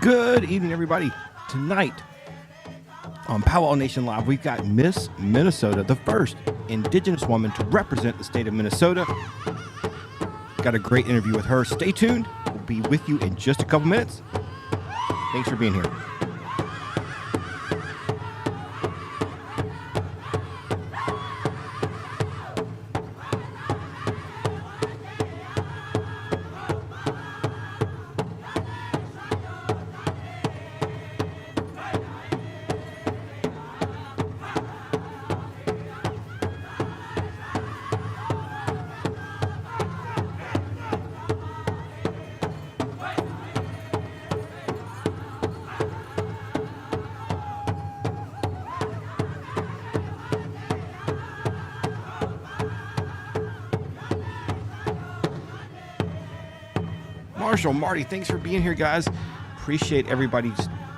Good evening, everybody. Tonight on Powwow Nation Live, we've got Miss Minnesota, the first Indigenous woman to represent the state of Minnesota. Got a great interview with her. Stay tuned. We'll be with you in just a couple minutes. Thanks for being here. Marshall, Marty, thanks for being here, guys. Appreciate everybody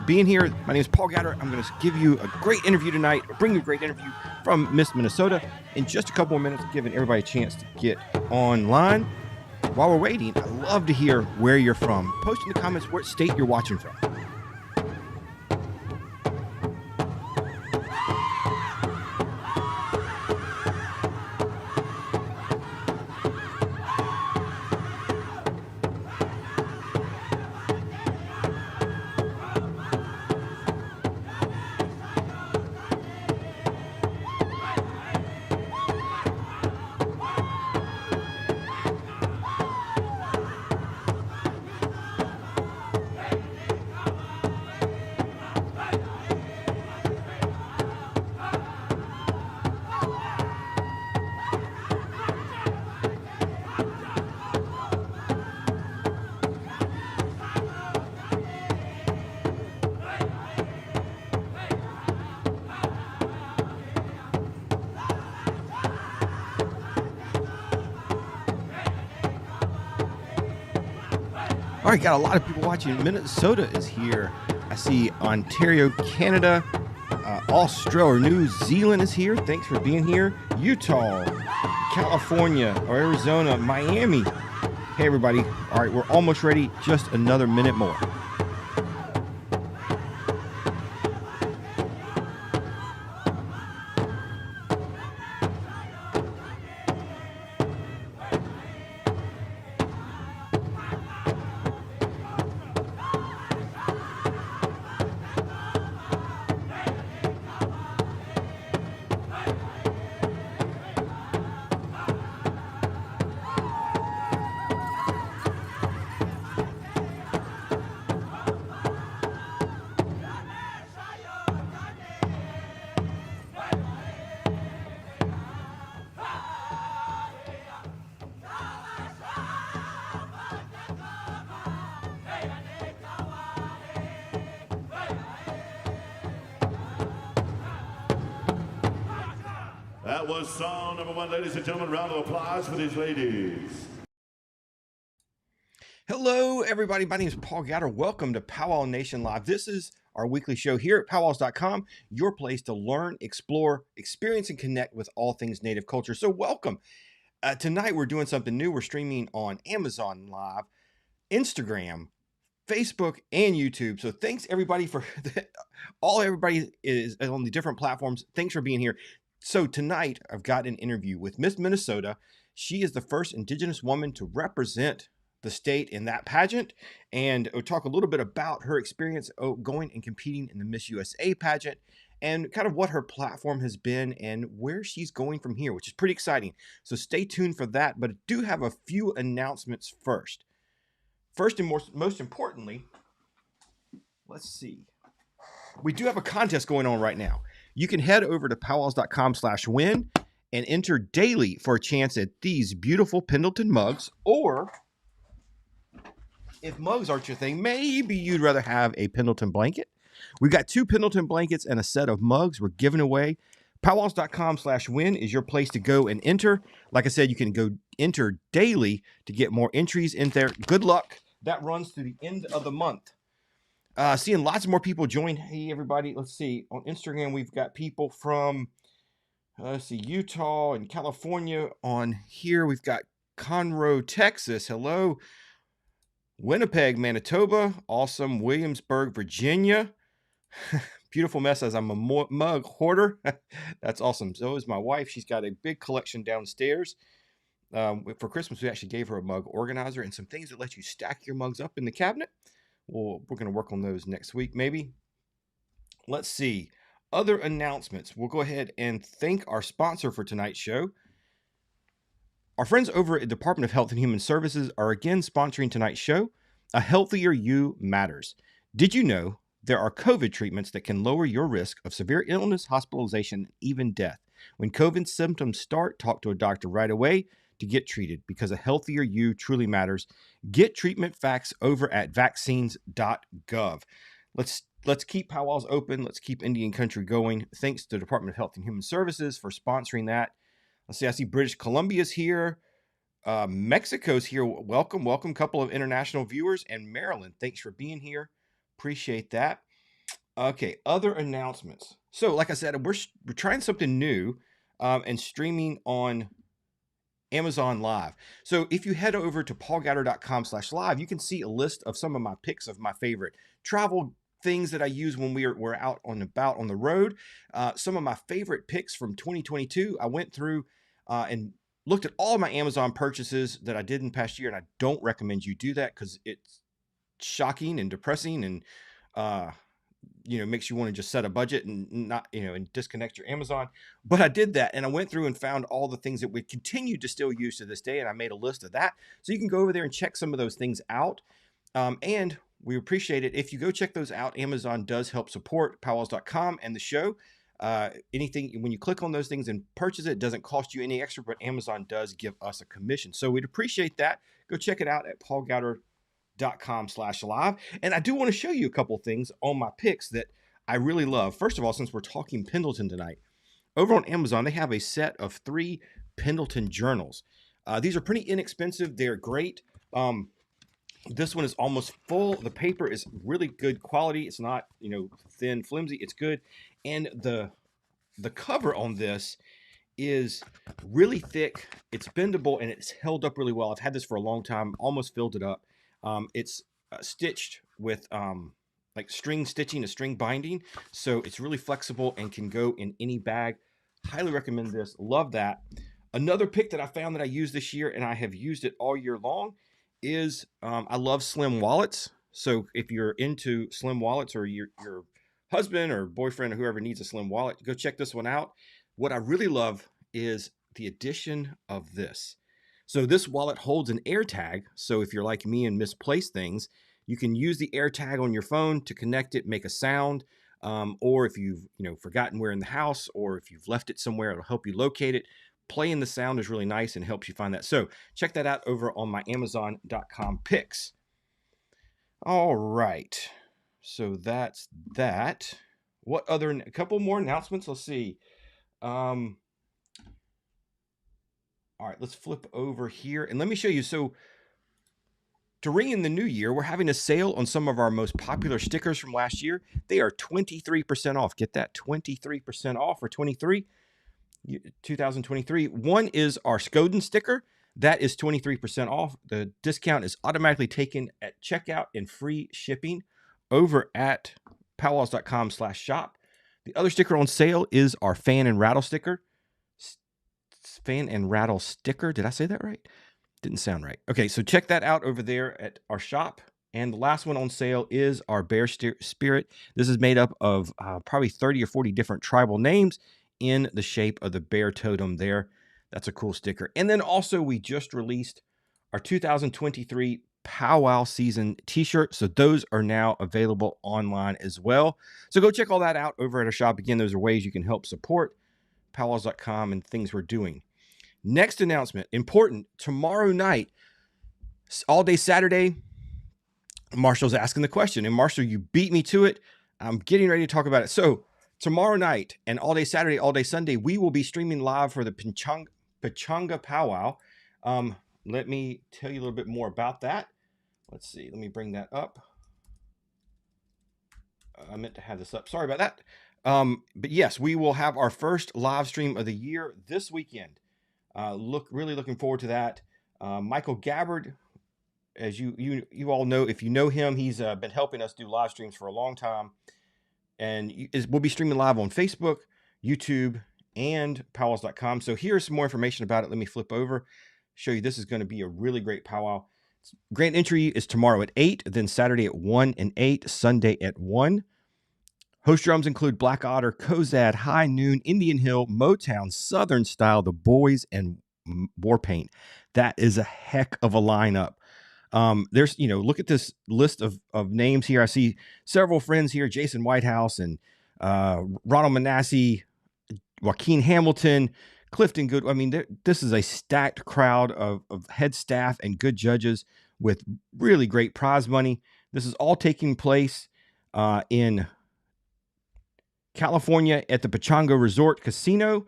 being here. My name is Paul Gatter. I'm going to give you a great interview tonight, bring you a great interview from Miss Minnesota in just a couple of minutes, giving everybody a chance to get online. While we're waiting, I'd love to hear where you're from. Post in the comments what state you're watching from. All right, got a lot of people watching. Minnesota is here. I see Ontario, Canada, Australia, New Zealand is here. Thanks for being here. Utah, California, or Arizona, Miami. Hey, everybody. All right, we're almost ready. Just another minute more. That was song number one, ladies and gentlemen. Round of applause for these ladies. Hello, everybody. My name is Paul Gatter. Welcome to Powwow Nation Live. This is our weekly show here at PowWows.com, your place to learn, explore, experience, and connect with all things Native culture. So welcome. Tonight, we're doing something new. We're streaming on Amazon Live, Instagram, Facebook, and YouTube. So thanks, everybody, for everybody is on the different platforms. Thanks for being here. So tonight, I've got an interview with Miss Minnesota. She is the first Indigenous woman to represent the state in that pageant, and we'll talk a little bit about her experience going and competing in the Miss USA pageant and kind of what her platform has been and where she's going from here, which is pretty exciting. So stay tuned for that, but I do have a few announcements first. First and most importantly, let's see. We do have a contest going on right now. You can head over to powwows.com/win and enter daily for a chance at these beautiful Pendleton mugs. Or if mugs aren't your thing, maybe you'd rather have a Pendleton blanket. We've got 2 Pendleton blankets and a set of mugs we're giving away. powwows.com/win is your place to go and enter. Like I said, you can go enter daily to get more entries in there. Good luck. That runs through the end of the month. Seeing lots more people join. Hey, everybody. Let's see. On Instagram, we've got people from, Utah and California. On here, we've got Conroe, Texas. Hello. Winnipeg, Manitoba. Awesome. Williamsburg, Virginia. Beautiful mess as I'm a mug hoarder. That's awesome. So is my wife. She's got a big collection downstairs. For Christmas, we actually gave her a mug organizer and some things that let you stack your mugs up in the cabinet. Well, we're going to work on those next week, maybe. Let's see. Other announcements. We'll go ahead and thank our sponsor for tonight's show. Our friends over at Department of Health and Human Services are again sponsoring tonight's show. A Healthier You Matters. Did you know there are COVID treatments that can lower your risk of severe illness, hospitalization, and even death? When COVID symptoms start, talk to a doctor right away to get treated because a healthier you truly matters. Get treatment facts over at vaccines.gov. Let's keep powwows open. Let's keep Indian country going. Thanks to the Department of Health and Human Services for sponsoring that. Let's see. I see British Columbia's here. Mexico's here. Welcome. Couple of international viewers. And Maryland, thanks for being here. Appreciate that. Okay, other announcements. So, like I said, we're trying something new and streaming on Amazon Live. So if you head over to PowGator.com/live, you can see a list of some of my picks of my favorite travel things that I use when we're out on the road. Some of my favorite picks from 2022. I went through and looked at all of my Amazon purchases that I did in the past year, and I don't recommend you do that because it's shocking and depressing and makes you want to just set a budget and not, and disconnect your Amazon. But I did that, and I went through and found all the things that we continue to still use to this day, and I made a list of that. So you can go over there and check some of those things out. And we appreciate it if you go check those out. Amazon does help support powwows.com and the show. Anything, when you click on those things and purchase it doesn't cost you any extra, but Amazon does give us a commission. So we'd appreciate that. Go check it out at PowGator.com/live. And I do want to show you a couple things on my picks that I really love. First of all, since we're talking Pendleton tonight, over on Amazon, they have a set of 3 Pendleton journals. These are pretty inexpensive. They're great. This one is almost full. The paper is really good quality. It's not, thin, flimsy. It's good. And the cover on this is really thick. It's bendable and it's held up really well. I've had this for a long time, almost filled it up. It's stitched with like string stitching, a string binding. So it's really flexible and can go in any bag. Highly recommend this. Love that. Another pick that I found that I used this year, and I have used it all year long, is I love slim wallets. So if you're into slim wallets, or your husband or boyfriend or whoever needs a slim wallet, go check this one out. What I really love is the addition of this. So this wallet holds an AirTag. So if you're like me and misplace things, you can use the AirTag on your phone to connect it, make a sound. Or if you've forgotten where in the house, or if you've left it somewhere, it'll help you locate it. Playing the sound is really nice and helps you find that. So check that out over on my Amazon.com picks. All right. So that's that. What other, a couple more announcements? Let's see. All right, let's flip over here and let me show you. So to ring in the new year, we're having a sale on some of our most popular stickers from last year. They are 23% off. Get that, 23% off for 2023. One is our Skoden sticker. That is 23% off. The discount is automatically taken at checkout and free shipping over at powwows.com/shop. The other sticker on sale is our fan and rattle sticker. Fan and rattle sticker. Did I say that right? Didn't sound right. Okay, so check that out over there at our shop. And the last one on sale is our bear spirit. This is made up of probably 30 or 40 different tribal names in the shape of the bear totem there. That's a cool sticker. And then also we just released our 2023 powwow season t-shirt. So those are now available online as well. So go check all that out over at our shop. Again, those are ways you can help support powwows.com and things we're doing. Next announcement, important, tomorrow night, all day Saturday, Marshall's asking the question. And Marshall, you beat me to it. I'm getting ready to talk about it. So tomorrow night and all day Saturday, all day Sunday, we will be streaming live for the Pechanga powwow. Let me tell you a little bit more about that. Let's see. Let me bring that up. I meant to have this up. Sorry about that. But yes, we will have our first live stream of the year this weekend. Really looking forward to that. Michael Gabbard as you all know, if you know him, he's been helping us do live streams for a long time, and we'll be streaming live on Facebook, YouTube, and powwows.com. So here's some more information about it. Let me flip over, show you. This is going to be a really great powwow. Grand entry is tomorrow at 8, then Saturday at 1 and 8, Sunday at 1. Host drums include Black Otter, Kozad, High Noon, Indian Hill, Motown, Southern Style, The Boys, and Warpaint. That is a heck of a lineup. There's, look at this list of names here. I see several friends here: Jason Whitehouse and Ronald Manasseh, Joaquin Hamilton, Clifton Good. I mean, this is a stacked crowd of head staff and good judges with really great prize money. This is all taking place in California at the Pechanga Resort Casino.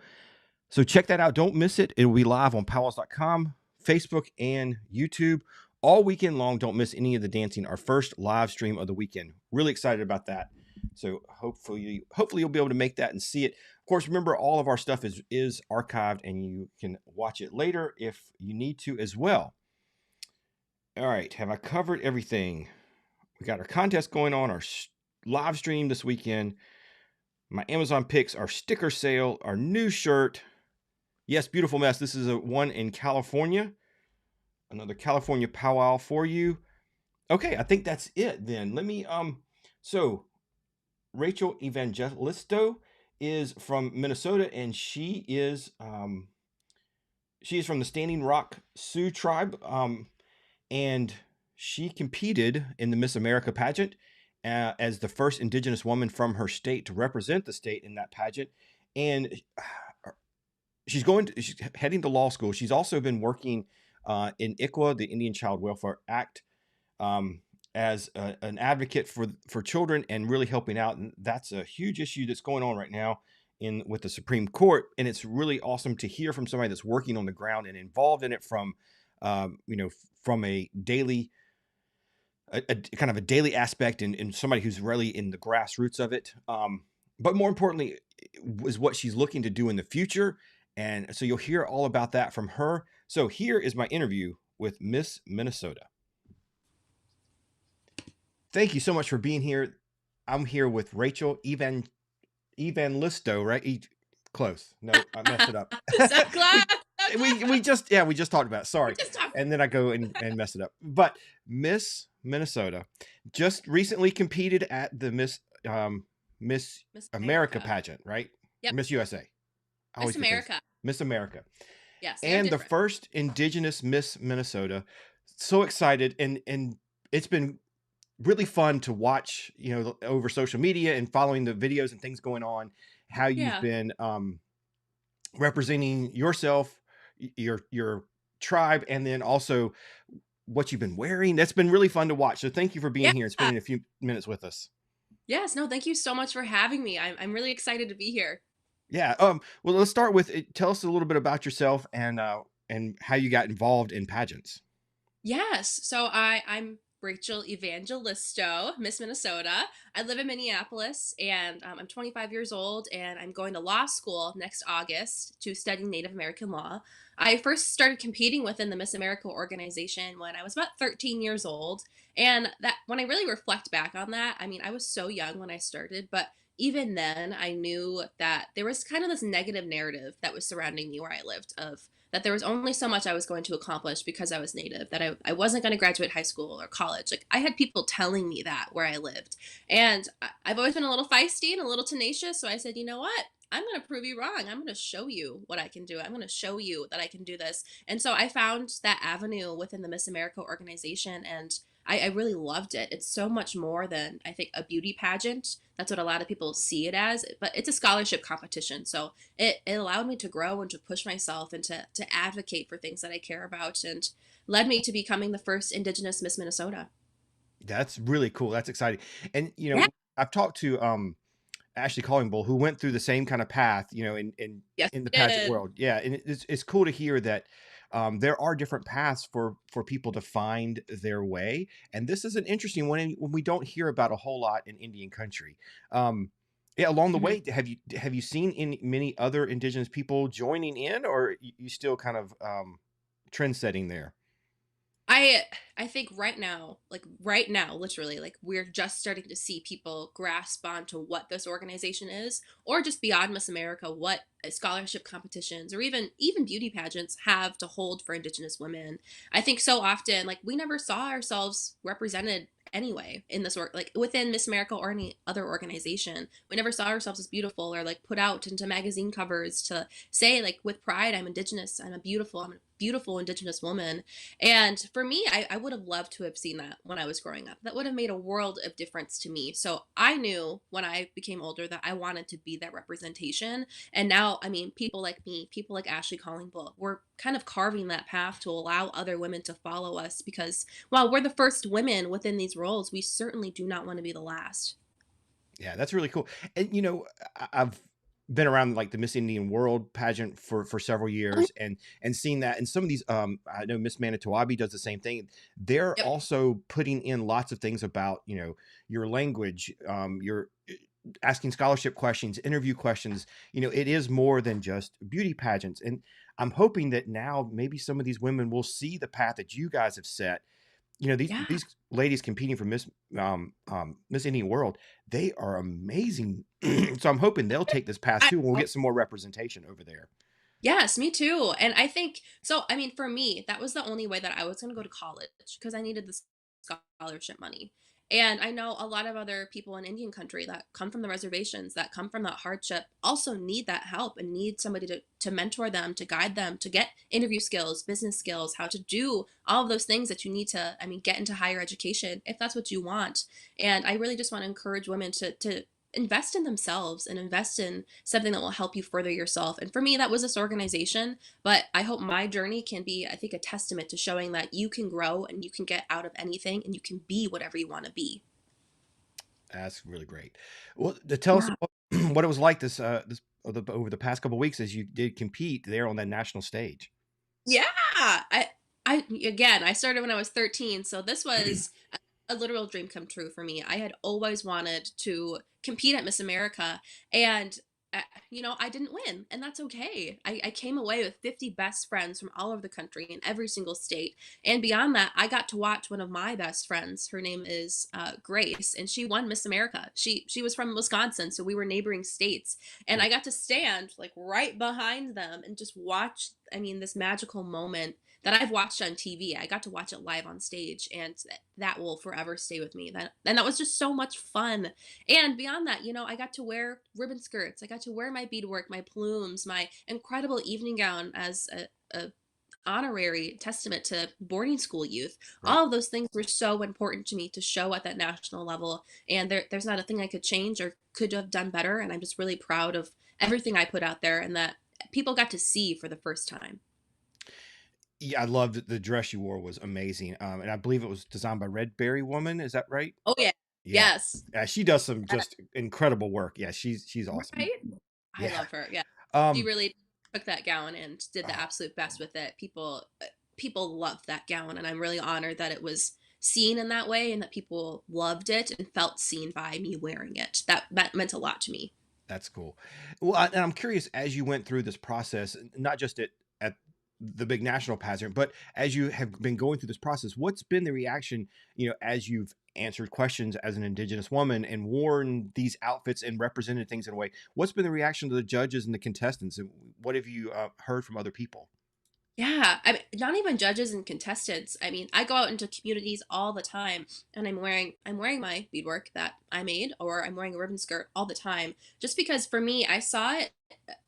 So check that out. Don't miss it. It will be live on powwows.com, Facebook, and YouTube all weekend long. Don't miss any of the dancing. Our first live stream of the weekend. Really excited about that. So hopefully you'll be able to make that and see it. Of course, remember, all of our stuff is archived, and you can watch it later if you need to as well. All right. Have I covered everything? We got our contest going on, our live stream this weekend, my Amazon picks, our sticker sale, our new shirt. Yes, beautiful mess. This is a one in California. Another California powwow for you. Okay, I think that's it then. Let me so Rachel Evangelisto is from Minnesota, and she is from the Standing Rock Sioux tribe, and she competed in the Miss America pageant as the first Indigenous woman from her state to represent the state in that pageant. And she's heading to law school. She's also been working in ICWA, the Indian Child Welfare Act, as an advocate for children and really helping out. And that's a huge issue that's going on right now with the Supreme Court. And it's really awesome to hear from somebody that's working on the ground and involved in it from a daily, a kind of a daily aspect, and somebody who's really in the grassroots of it. But more importantly is what she's looking to do in the future. And so you'll hear all about that from her. So here is my interview with Miss Minnesota. Thank you so much for being here. I'm here with Rachel Evangelisto, right? Close. No, I messed it up. So close. we just talked about it. Sorry. And then I go and mess it up. But Miss Minnesota just recently competed at the Miss America pageant, right? Yep. Miss USA. Miss America. Miss America. Yes. And the first Indigenous Miss Minnesota. So excited. And it's been really fun to watch, over social media and following the videos and things going on, how you've been representing yourself, your tribe, and then also what you've been wearing. That's been really fun to watch. So thank you for being here and spending a few minutes with us. Yes. No, thank you so much for having me. I'm really excited to be here. Yeah. Well, let's start with it. Tell us a little bit about yourself and how you got involved in pageants. Yes. So I'm Rachel Evangelisto, Miss Minnesota. I live in Minneapolis, and I'm 25 years old, and I'm going to law school next August to study Native American law. I first started competing within the Miss America organization when I was about 13 years old, and that when I really reflect back on that, I mean, I was so young when I started, but even then, I knew that there was kind of this negative narrative that was surrounding me where I lived of that there was only so much I was going to accomplish because I was Native, that I wasn't going to graduate high school or college. Like, I had people telling me that where I lived. And I've always been a little feisty and a little tenacious. So I said, you know what? I'm going to prove you wrong. I'm going to show you what I can do. I'm going to show you that I can do this. And so I found that avenue within the Miss America organization, and I really loved it. It's so much more than, I think, a beauty pageant. That's what a lot of people see it as, but it's a scholarship competition. So it allowed me to grow and to push myself and to advocate for things that I care about, and led me to becoming the first Indigenous Miss Minnesota. That's really cool. That's exciting. And, I've talked to Ashley Collingbull, who went through the same kind of path, in the pageant world. Yeah. And it's cool to hear that there are different paths for people to find their way. And this is an interesting one when we don't hear about a whole lot in Indian country. Along the way, have you seen many other Indigenous people joining in, or you still kind of trend setting there? I I think right now, literally, like we're just starting to see people grasp onto what this organization is, or just beyond Miss America, what scholarship competitions or even beauty pageants have to hold for Indigenous women. I think so often, like we never saw ourselves represented anyway in this work, like within Miss America or any other organization. We never saw ourselves as beautiful or like put out into magazine covers to say like with pride, I'm Indigenous, I'm a beautiful Indigenous woman. And for me, I would have loved to have seen that when I was growing up. That would have made a world of difference to me. So I knew when I became older that I wanted to be that representation. And now, I mean, people like me, people like Ashley Collingbull, we're kind of carving that path to allow other women to follow us because while we're the first women within these roles, we certainly do not want to be the last. Yeah, that's really cool. And I've been around like the Miss Indian World pageant for several Oh, years, and seen that. And some of these, I know Miss Manitowoc does the same thing. They're yep. also putting in lots of things about your language, your asking scholarship questions, interview questions. It is more than just beauty pageants. And I'm hoping that now maybe some of these women will see the path that you guys have set. These Yeah. ladies competing for Miss Indian World, they are amazing. So I'm hoping they'll take this path I, too, and we'll get some more representation over there. Yes, me too. And I think so. I mean, for me, that was the only way that I was going to go to college because I needed the scholarship money. And I know a lot of other people in Indian country that come from the reservations, that come from that hardship, also need that help and need somebody to mentor them, to guide them, to get interview skills, business skills, how to do all of those things that you need to, I mean, get into higher education if that's what you want. And I really just want to encourage women to invest in themselves and invest in something that will help you further yourself. And for me, that was this organization. But I hope my journey can be, I think, a testament to showing that you can grow and you can get out of anything and you can be whatever you want to be. That's really gret. Well, to tell us Yeah. what it was like over the past couple of weeks as you did compete there on that national stage. Yeah. I again, I started when I was 13, so this was a literal dream come true for me. I had always wanted to compete at Miss America, and I didn't win, and that's okay. I came away with 50 best friends from all over the country in every single state, and beyond that, I got to watch one of my best friends. Her name is Grace, and she won Miss America. She was from Wisconsin, so we were neighboring states, and Cool. I got to stand like right behind them and just watch. I mean, this magical moment that I've watched on TV. I got to watch it live on stage, and that will forever stay with me. That was just so much fun. And beyond that, I got to wear ribbon skirts. I got to wear my beadwork, my plumes, my incredible evening gown as a honorary testament to boarding school youth. Right. All of those things were so important to me to show at that national level. And there's not a thing I could change or could have done better. And I'm just really proud of everything I put out there and that people got to see for the first time. Yeah, I loved the dress you wore was amazing. And I believe it was designed by Red Berry Woman. Is that right? Oh yeah. Yeah. Yes. Yeah, she does some just incredible work. Yeah, she's awesome. Right? I Yeah. love her. Yeah. She Um, really took that gown and did the oh, absolute best with it. People loved that gown, and I'm really honored that it was seen in that way and that people loved it and felt seen by me wearing it. That meant a lot to me. that's cool. Well, and I'm curious as you went through this process, not just at the big national pageant, but as you have been going through this process, what's been the reaction, as you've answered questions as an Indigenous woman and worn these outfits and represented things in a way? What's been the reaction to the judges and the contestants? And what have you heard from other people? Yeah, I mean, not even judges and contestants. I mean, I go out into communities all the time, and I'm wearing my beadwork that I made, or I'm wearing a ribbon skirt all the time, just because for me, I saw it.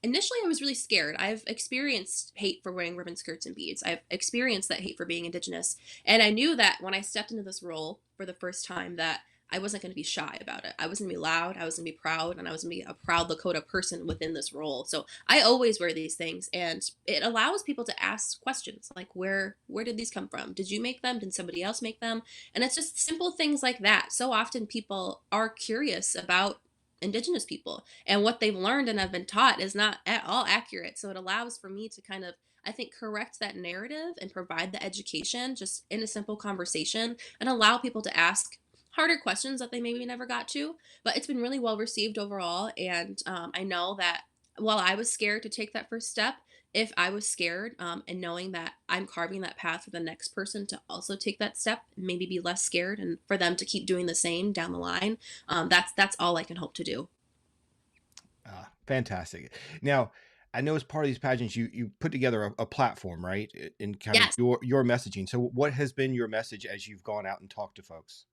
Initially, I was really scared. I've experienced hate for wearing ribbon skirts and beads. I've experienced that hate for being Indigenous, and I knew that when I stepped into this role for the first time, that I wasn't going to be shy about it. I was going to be loud. I was going to be proud, and I was going to be a proud Lakota person within this role. So I always wear these things, and it allows people to ask questions like, where did these come from? Did you make them? Did somebody else make them? And it's just simple things like that. So often people are curious about Indigenous people, and what they've learned and have been taught is not at all accurate. So it allows for me to kind of, I think, correct that narrative and provide the education just in a simple conversation and allow people to ask harder questions that they maybe never got to. But it's been really well received overall. And I know that while I was scared to take that first step, if I was scared, and knowing that I'm carving that path for the next person to also take that step, and maybe be less scared, and for them to keep doing the same down the line, that's all I can hope to do. Fantastic. Now, I know as part of these pageants, you put together a platform, right? In kind of Yes. your messaging. So, what has been your message as you've gone out and talked to folks?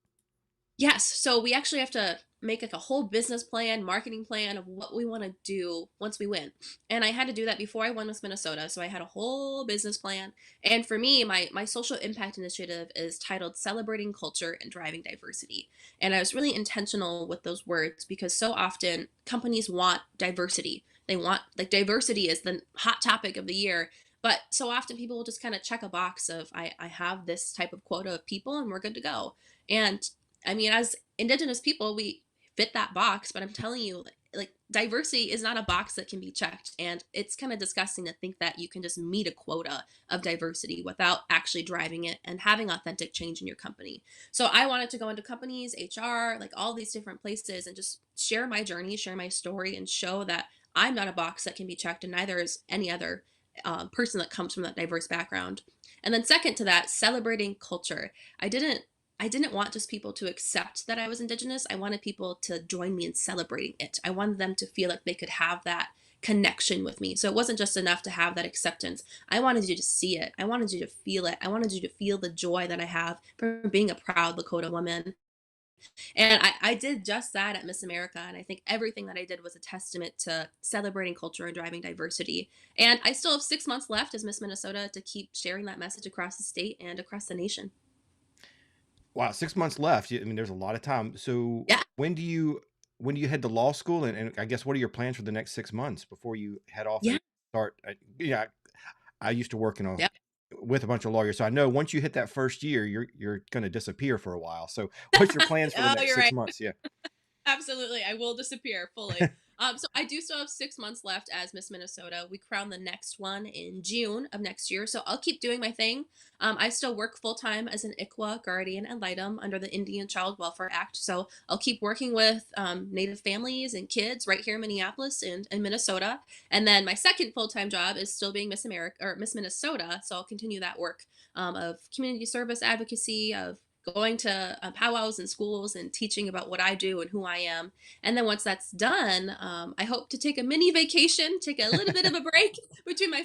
Yes. So we actually have to make like a whole business plan, marketing plan of what we want to do once we win. And I had to do that before I won Miss Minnesota. So I had a whole business plan. And for me, my social impact initiative is titled Celebrating Culture and Driving Diversity. And I was really intentional with those words because so often companies want diversity. They want like diversity is the hot topic of the year. But so often people will just kind of check a box of I have this type of quota of people and we're good to go. And I mean, as Indigenous people, we fit that box, but I'm telling you, like diversity is not a box that can be checked. And it's kind of disgusting to think that you can just meet a quota of diversity without actually driving it and having authentic change in your company. So I wanted to go into companies, HR, like all these different places and just share my journey, share my story, and show that I'm not a box that can be checked, and neither is any other person that comes from that diverse background. And then second to that, celebrating culture. I didn't I didn't want just people to accept that I was Indigenous. I wanted people to join me in celebrating it. I wanted them to feel like they could have that connection with me. So it wasn't just enough to have that acceptance. I wanted you to see it. I wanted you to feel it. I wanted you to feel the joy that I have from being a proud Lakota woman. And I did just that at Miss America. And I think everything that I did was a testament to celebrating culture and driving diversity. And I still have 6 months left as Miss Minnesota to keep sharing that message across the state and across the nation. Wow, 6 months left. I mean, there's a lot of time. So, Yeah. when do you head to law school? And I guess what are your plans for the next 6 months before you head off Yeah. and start? Yeah, I used to work Yeah. with a bunch of lawyers, so I know once you hit that first year, you're going to disappear for a while. So, what's your plans for the Oh, next you're six right. months? Yeah. Absolutely. I will disappear fully. So I do still have 6 months left as Miss Minnesota. We crown the next one in June of next year. So I'll keep doing my thing. I still work full time as an ICWA guardian ad litem under the Indian Child Welfare Act. So I'll keep working with Native families and kids right here in Minneapolis and Minnesota. And then my second full time job is still being Miss America or Miss Minnesota. So I'll continue that work of community service advocacy, of going to powwows in schools and teaching about what I do and who I am. And then once that's done, I hope to take a mini vacation, take a little bit of a break between my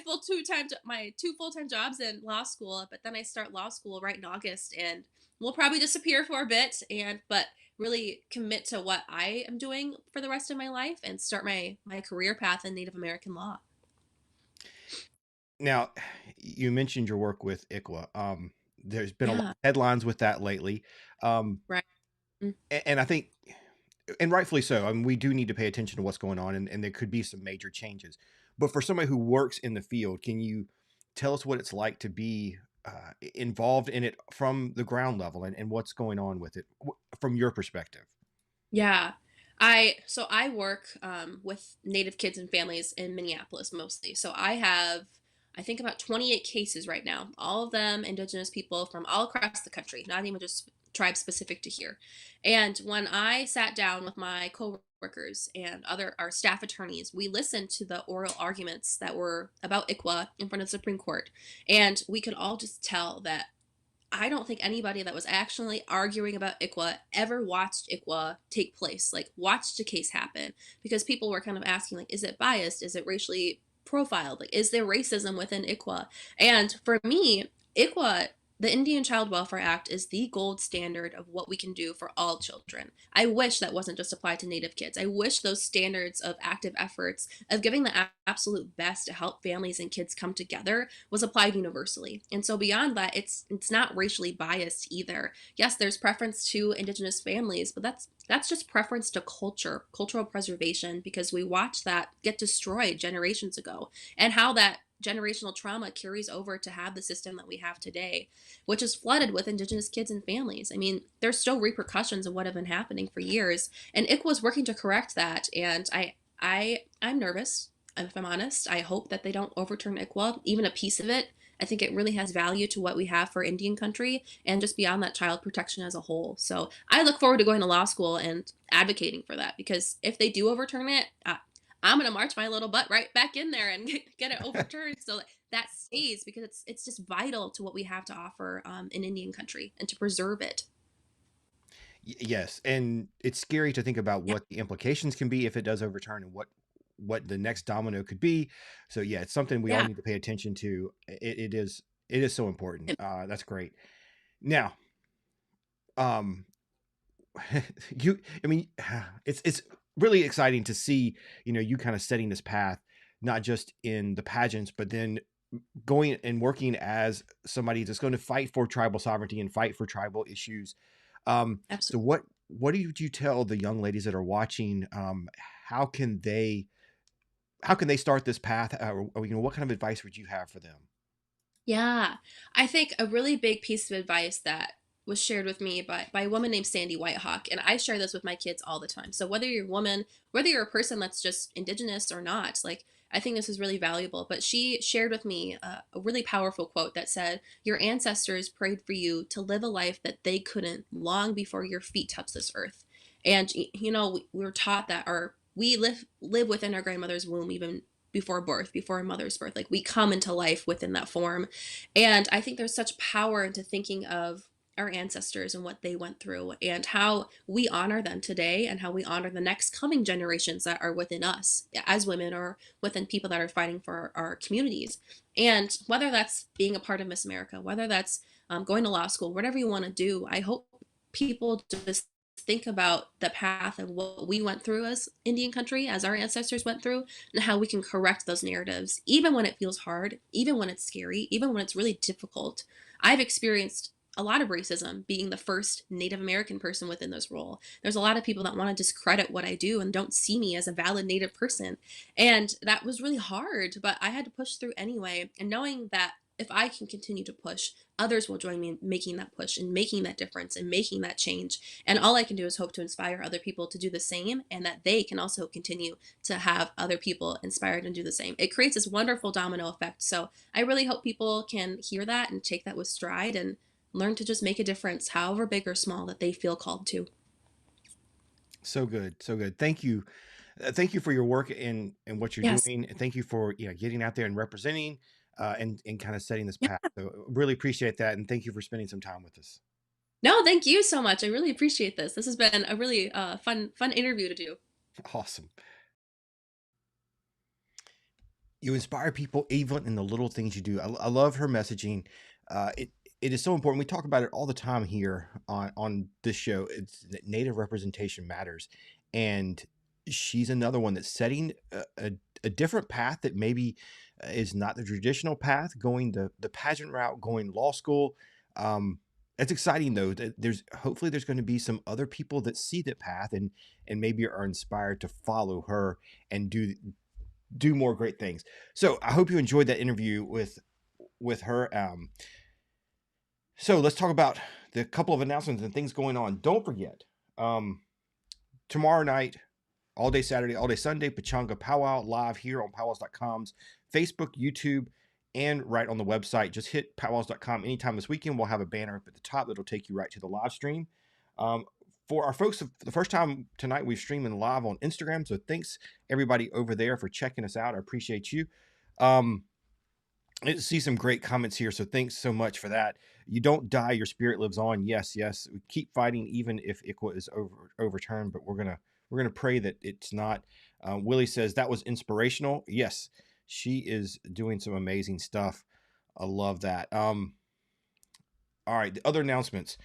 two full time jobs and law school. But then I start law school right in August, and we'll probably disappear for a bit, and but really commit to what I am doing for the rest of my life and start my career path in Native American law. Now, you mentioned your work with ICWA. There's been a lot of Yeah. headlines with that lately, um, Right. Mm. and I think, and rightfully so. I mean, we do need to pay attention to what's going on, and there could be some major changes. But for somebody who works in the field, can you tell us what it's like to be involved in it from the ground level, and what's going on with it from your perspective? Yeah. I work with Native kids and families in Minneapolis mostly. So I have I think about 28 cases right now. All of them Indigenous people from all across the country, not even just tribe specific to here. And when I sat down with my coworkers and other our staff attorneys, we listened to the oral arguments that were about ICWA in front of the Supreme Court, and we could all just tell that I don't think anybody that was actually arguing about ICWA ever watched ICWA take place, like watched a case happen, because people were kind of asking, like, is it biased? Is it racially profiled? Like, is there racism within ICWA? And for me, ICWA, the Indian Child Welfare Act, is the gold standard of what we can do for all children. I wish that wasn't just applied to Native kids. I wish those standards of active efforts of giving the absolute best to help families and kids come together was applied universally. And so beyond that, it's not racially biased either. Yes, there's preference to Indigenous families, but that's just preference to culture, cultural preservation, because we watched that get destroyed generations ago, and how that generational trauma carries over to have the system that we have today, which is flooded with Indigenous kids and families. I mean, there's still repercussions of what have been happening for years, and ICWA was working to correct that. And I'm nervous. If I'm honest, I hope that they don't overturn ICWA, even a piece of it. I think it really has value to what we have for Indian country and just beyond that, child protection as a whole. So I look forward to going to law school and advocating for that, because if they do overturn it, I'm gonna march my little butt right back in there and get it overturned so that stays because it's just vital to what we have to offer in Indian country and to preserve it. Yes, and it's scary to think about Yeah, what the implications can be if it does overturn and what the next domino could be. So yeah, it's something we all yeah, need to pay attention to. It is so important. and- That's great. Now, um, you, I mean, it's really exciting to see, you kind of setting this path, not just in the pageants, but then going and working as somebody that's going to fight for tribal sovereignty and fight for tribal issues. So absolutely. what do you tell the young ladies that are watching? How can they how can they start this path? Or, what kind of advice would you have for them? Yeah. I think a really big piece of advice that was shared with me by a woman named Sandy Whitehawk, and I share this with my kids all the time. So whether you're a woman, whether you're a person that's just indigenous or not, like I think this is really valuable. But she shared with me a really powerful quote that said, "Your ancestors prayed for you to live a life that they couldn't long before your feet touched this earth." And we were taught that we live within our grandmother's womb even before birth, before a mother's birth. Like we come into life within that form. And I think there's such power into thinking of our ancestors and what they went through and how we honor them today and how we honor the next coming generations that are within us as women or within people that are fighting for our communities. And whether that's being a part of Miss America, whether that's going to law school, whatever you want to do, I hope people just think about the path of what we went through as Indian country, as our ancestors went through, and how we can correct those narratives, even when it feels hard, even when it's scary, even when it's really difficult. I've experienced a lot of racism being the first Native American person within this role. There's a lot of people that want to discredit what I do and don't see me as a valid Native person. And that was really hard, but I had to push through anyway. And knowing that if I can continue to push, others will join me in making that push and making that difference and making that change. And all I can do is hope to inspire other people to do the same and that they can also continue to have other people inspired and do the same. It creates this wonderful domino effect. So I really hope people can hear that and take that with stride and learn to just make a difference, however big or small that they feel called to. So good, so good. Thank you for your work and what you're Yes. doing, and thank you for getting out there and representing, and kind of setting this Yeah. path. So really appreciate that, and thank you for spending some time with us. No, thank you so much. I really appreciate this. This has been a really fun interview to do. Awesome. You inspire people even in the little things you do. I love her messaging. It is so important. We talk about it all the time here on this show. It's that Native representation matters, and she's another one that's setting a different path that maybe is not the traditional path, going the pageant route, going law school. It's exciting though. That there's going to be some other people that see that path and maybe are inspired to follow her and do more great things. So I hope you enjoyed that interview with her. So let's talk about the couple of announcements and things going on. Don't forget, um, tomorrow night, all day Saturday, all day Sunday, Pechanga powwow live here on powwows.com's Facebook, YouTube, and right on the website. Just hit powwows.com anytime this weekend. We'll have a banner up at the top that'll take you right to the live stream. Um, for our folks, for the first time tonight, we're streaming live on Instagram. So thanks everybody over there for checking us out. I appreciate you. I see some great comments here. So thanks so much for that. You don't die, your spirit lives on. Yes, yes. We keep fighting even if ICWA is overturned, but we're gonna pray that it's not. Willie says that was inspirational. Yes, she is doing some amazing stuff. I love that. All right, the other announcements.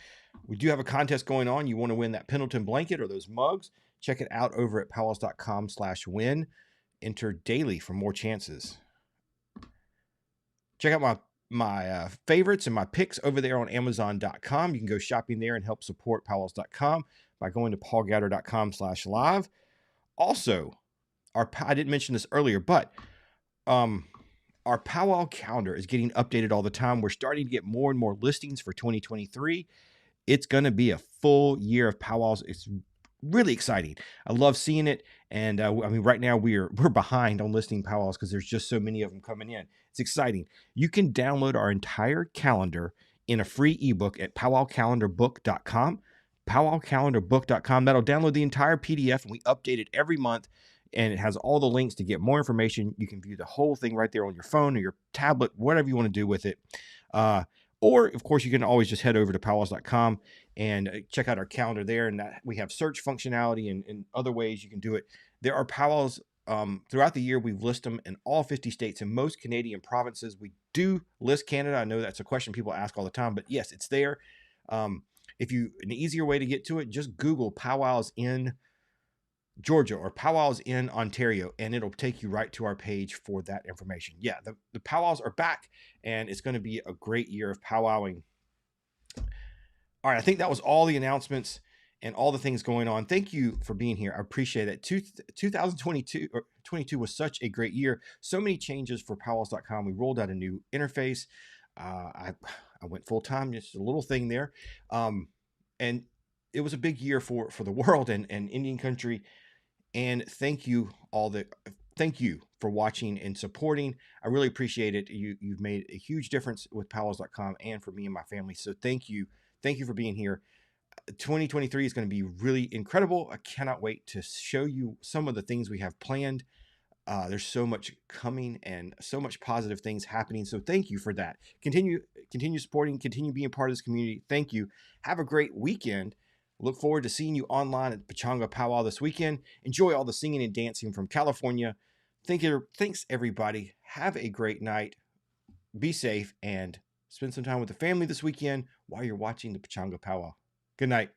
We do have a contest going on. You want to win that Pendleton blanket or those mugs? Check it out over at powwows.com/win. Enter daily for more chances. Check out my favorites and my picks over there on Amazon.com. You can go shopping there and help support powwows.com by going to paulgatter.com/live. Also, I didn't mention this earlier, but our powwow calendar is getting updated all the time. We're starting to get more and more listings for 2023. It's going to be a full year of powwows. It's really exciting. I love seeing it. And I mean, right now we're behind on listing powwows because there's just so many of them coming in. It's exciting. You can download our entire calendar in a free ebook at powwowcalendarbook.com. Powwowcalendarbook.com. That'll download the entire PDF, and we update it every month. and it has all the links to get more information. You can view the whole thing right there on your phone or your tablet, whatever you want to do with it. Or, of course, you can always just head over to powwows.com and check out our calendar there. And that we have search functionality and other ways you can do it. There are powwows throughout the year. We've listed them in all 50 states and most Canadian provinces. We do list Canada. I know that's a question people ask all the time, but yes, it's there. An easier way to get to it, just Google powwows in Georgia or powwows in Ontario, and it'll take you right to our page for that information. Yeah, the powwows are back, and it's going to be a great year of powwowing. All right, I think that was all the announcements and all the things going on. Thank you for being here. I appreciate it. 2022 or 22 was such a great year. So many changes for powwows.com. We rolled out a new interface. I went full time, just a little thing there. And it was a big year for the world and Indian country. And thank you for watching and supporting. I really appreciate it. You've made a huge difference with powwows.com and for me and my family. So thank you. Thank you for being here. 2023 is going to be really incredible. I cannot wait to show you some of the things we have planned. There's so much coming and so much positive things happening. So thank you for that. Continue supporting, continue being part of this community. Thank you. Have a great weekend. Look forward to seeing you online at Pechanga Powwow this weekend. Enjoy all the singing and dancing from California. Thanks, everybody. Have a great night. Be safe and spend some time with the family this weekend while you're watching the Pechanga Powwow. Good night.